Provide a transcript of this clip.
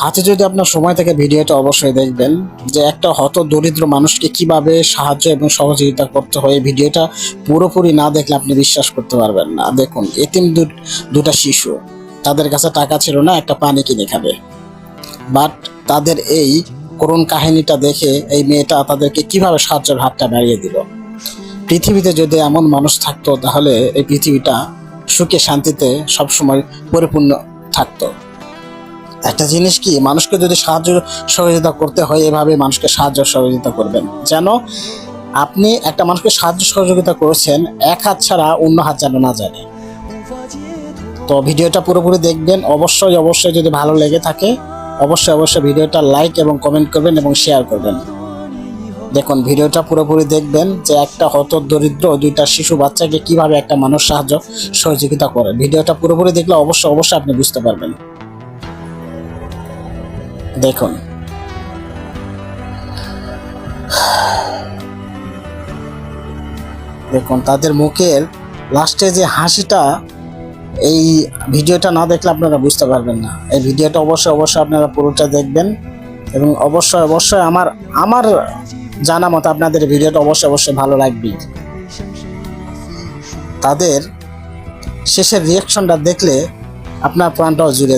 হাতে যদি আপনার সময় থেকে ভিডিওটা অবশ্যই দেখবেন যে একটা হত দরিদ্র মানুষকে কিভাবে সাহায্য এবং সহযোগিতা করতে হয়। এই ভিডিওটা পুরোপুরি না দেখলে আপনি বিশ্বাস করতে পারবেন না। দেখুন, এতিম দুটা শিশু, তাদের কাছে টাকা ছিল না একটা পানি কিনে খাবে, বাট তাদের এই করুণ কাহিনীটা দেখে এই মেয়েটা তাদেরকে কিভাবে সাহায্যের হাতটা বাড়িয়ে দিল। পৃথিবীতে যদি এমন মানুষ থাকতো তাহলে এই পৃথিবীটা সুখে শান্তিতে সবসময় পরিপূর্ণ থাকতো। একটা জিনিস কি, মানুষকে যদি সাহায্য সহযোগিতা করতে হয় এভাবে মানুষকে সাহায্য সহযোগিতা করবেন, যেন আপনি একটা মানুষকে সাহায্য সহযোগিতা করেছেন এক হাত ছাড়া অন্য হাত যেন না জানে। তো ভিডিওটা পুরোপুরি দেখবেন। অবশ্যই যদি ভালো লেগে থাকে অবশ্যই ভিডিওটা লাইক এবং কমেন্ট করবেন এবং শেয়ার করবেন। দেখুন, ভিডিওটা পুরোপুরি দেখবেন যে একটা হত দরিদ্র দুইটা শিশু বাচ্চাকে কিভাবে একটা মানুষ সাহায্য সহযোগিতা করে। ভিডিওটা পুরোপুরি দেখলে অবশ্যই আপনি বুঝতে পারবেন। দেখুন, তাদের মুখের লাস্টে যে হাসিটা, এই ভিডিওটা না দেখলে আপনারা বুঝতে পারবেন না। এই ভিডিওটা অবশ্যই আপনারা পুরোটা দেখবেন এবং অবশ্যই আমার জানা মতো আপনাদের ভিডিওটা অবশ্যই ভালো লাগবে। তাদের শেষের রিয়াকশনটা দেখলে আপনার প্রাণটাও জুড়ে যাবে।